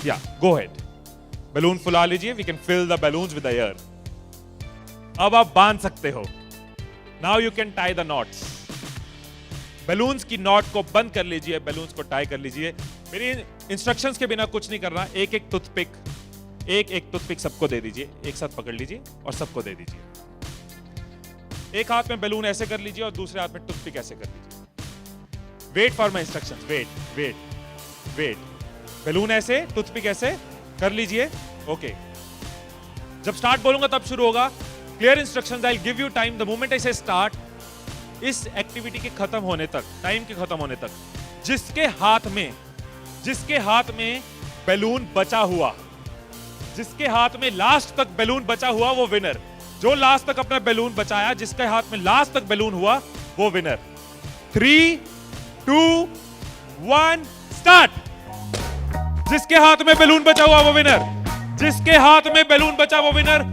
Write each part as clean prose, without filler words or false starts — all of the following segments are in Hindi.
या गो हेड, बैलून फुला लीजिए, we can fill the balloons with air. अब आप बांध सकते हो। Now you can tie the knots. Balloons की नॉट को बंद कर लीजिए, बैलून्स को टाई कर लीजिए। मेरी इंस्ट्रक्शंस के बिना कुछ नहीं करना। एक एक टूथपिक सबको दे दीजिए, एक साथ पकड़ लीजिए और सबको दे दीजिए। एक हाथ में बैलून ऐसे कर लीजिए और दूसरे हाथ में टूथपिक ऐसे कर लीजिए। Wait for my instructions, wait wait wait. Balloon ऐसे, टूथपिक ऐसे कर लीजिए। ओके, जब स्टार्ट बोलूंगा तब शुरू होगा। Clear instructions, I will give you time the moment I से स्टार्ट। इस एक्टिविटी के खत्म होने तक, टाइम के खत्म होने तक, जिसके हाथ में बैलून बचा हुआ, जिसके हाथ में लास्ट तक बैलून बचा हुआ वो विनर। जो लास्ट तक अपना बैलून बचाया, जिसके हाथ में लास्ट तक बैलून हुआ वो विनर। 3, 2, 1 स्टार्ट। जिसके हाथ में बैलून बचा हुआ वो विनर, जिसके हाथ में बैलून बचा वो विनर,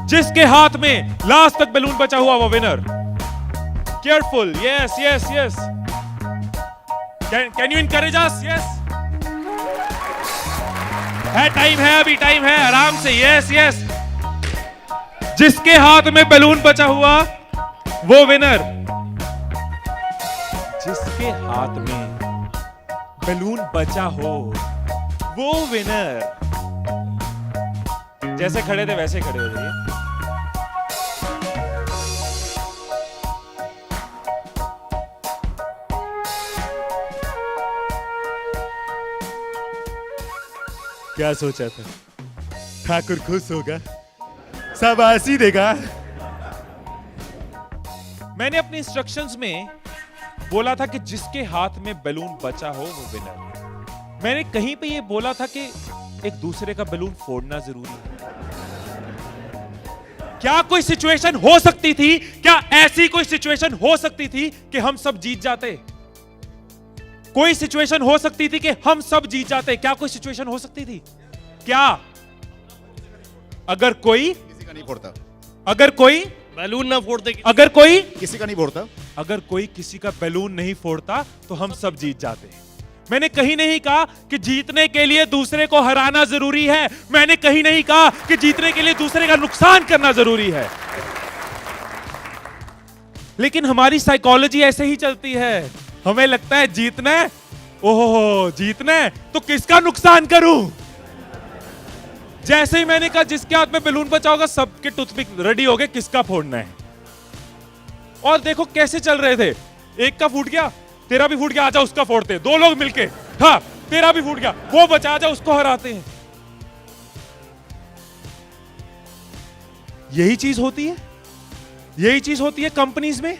जिसके हाथ में लास्ट तक बैलून बचा हुआ वो winner. Careful, yes yes yes. Can you encourage us? Yes, है टाइम, है अभी टाइम है, आराम से। Yes yes. जिसके हाथ में बैलून बचा हुआ वो विनर, जिसके हाथ में बैलून बचा हो वो विनर। जैसे खड़े थे वैसे खड़े हो जाइए। क्या सोचा था? ठाकुर खुश होगा, शाबाशी देगा। मैंने अपने इंस्ट्रक्शंस में बोला था कि जिसके हाथ में बैलून बचा हो वो विनर। मैंने कहीं पे ये बोला था कि एक दूसरे का बैलून फोड़ना जरूरी है। क्या कोई सिचुएशन हो सकती थी, क्या ऐसी कोई सिचुएशन हो सकती थी कि हम सब जीत जाते? कोई सिचुएशन हो सकती थी कि हम सब जीत जाते? क्या कोई सिचुएशन हो सकती थी? क्या? अगर कोई किसी का नहीं फोड़ता, अगर कोई बैलून ना फोड़ते, अगर कोई किसी का नहीं फोड़ता, अगर कोई किसी का बैलून नहीं फोड़ता तो हम सब जीत जाते। मैंने कहीं नहीं कहा कि जीतने के लिए दूसरे को हराना जरूरी है। मैंने कहीं नहीं कहा कि जीतने के लिए दूसरे का नुकसान करना जरूरी है। लेकिन हमारी साइकोलॉजी ऐसे ही चलती है। हमें लगता है जीतना है, ओहो जीतना है तो किसका नुकसान करूं। जैसे ही मैंने कहा जिसके हाथ में बैलून बचा होगा, सबके टूथपिक रेडी हो गए, किसका फोड़ना है। और देखो कैसे चल रहे थे। एक का फूट गया, तेरा भी फूट गया, आजा उसका फोड़ते। दो लोग मिलके, हाँ तेरा भी फूट गया, वो बचा, आजा उसको हराते हैं। यही चीज होती है, यही चीज होती है कंपनीज में,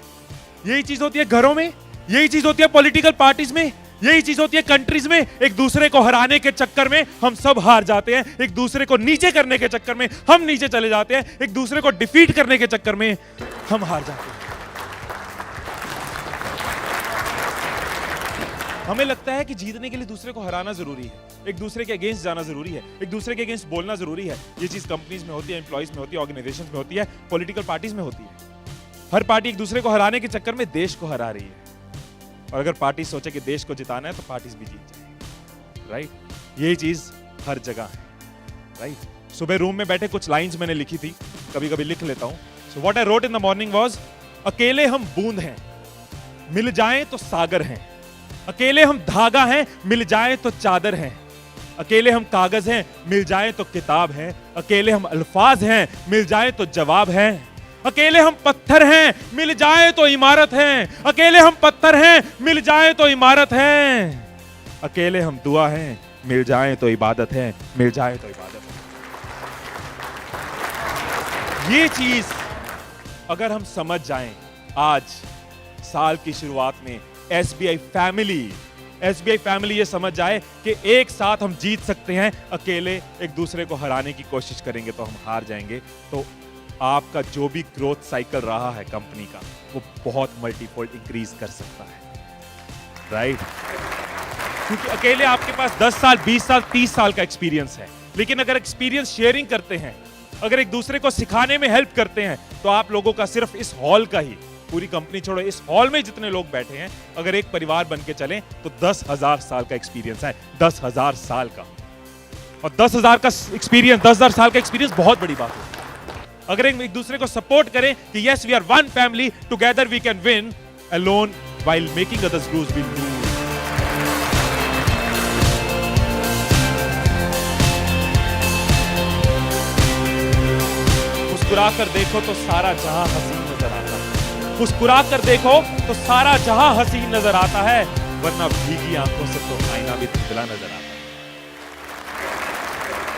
यही चीज होती है घरों में, यही चीज होती है पॉलिटिकल पार्टीज में, यही चीज होती है कंट्रीज में। एक दूसरे को हराने के चक्कर में हम सब हार जाते हैं। एक दूसरे को नीचे करने के चक्कर में हम नीचे चले जाते हैं। एक दूसरे को डिफीट करने के चक्कर में हम हार जाते हैं। हमें लगता है कि जीतने के लिए दूसरे को हराना जरूरी है, एक दूसरे के अगेंस्ट जाना जरूरी है, एक दूसरे के अगेंस्ट बोलना जरूरी है। ये चीज कंपनीज में होती है, एम्प्लॉइज में होती है, ऑर्गेनाइजेशंस में होती है, पॉलिटिकल पार्टीज में होती है। हर पार्टी एक दूसरे को हराने के चक्कर में देश को हरा रही है। और अगर पार्टी सोचे कि देश को जिताना है तो पार्टीज भी जीत जाएंगी, राइट। यही चीज हर जगह है, राइट। सुबह रूम में बैठे कुछ लाइंस मैंने लिखी थी, कभी कभी लिख लेता हूं। So what I wrote in the morning was, अकेले हम बूंद हैं, मिल जाएं तो सागर हैं। अकेले हम धागा हैं, मिल जाएं तो चादर हैं। अकेले हम कागज हैं, मिल जाएं तो किताब हैं। अकेले हम अल्फाज हैं, मिल जाएं तो जवाब हैं। अकेले हम पत्थर हैं, मिल जाएं तो इमारत हैं। अकेले हम पत्थर हैं, मिल जाएं तो इमारत हैं। अकेले हम दुआ हैं, मिल जाएं तो इबादत है, मिल जाएं तो इबादत है। ये चीज अगर हम समझ जाएं आज साल की शुरुआत में, एसबीआई फैमिली ये समझ जाए कि एक साथ हम जीत सकते हैं, अकेले एक दूसरे को हराने की कोशिश करेंगे तो हम हार जाएंगे। तो आपका जो भी ग्रोथ साइकिल रहा है कंपनी का, वो बहुत मल्टीफोल्ड इंक्रीज कर सकता है, राइट। क्योंकि अकेले आपके पास 10 साल, 20 साल, 30 साल का एक्सपीरियंस है, लेकिन अगर एक्सपीरियंस शेयरिंग करते हैं, अगर एक दूसरे को सिखाने में हेल्प करते हैं, तो आप लोगों का सिर्फ इस हॉल का ही पूरी कंपनी छोड़ो, इस हॉल में जितने लोग बैठे हैं, अगर एक परिवार बन के चलें तो 10,000 साल का एक्सपीरियंस है, 10,000 साल का। और 10,000 का एक्सपीरियंस, 10,000 साल का एक्सपीरियंस बहुत बड़ी बात है। अगर एक दूसरे को सपोर्ट करें कि yes we are one family, together we can win, alone while making others lose will lose. मुस्कुरा कर देखो तो सारा जहां हसीन नजर आता है, मुस्कुरा कर देखो तो सारा जहां हसीन नजर आता है, वरना भीगी आंखों से तो आईना भी धुंधला नजर आता है।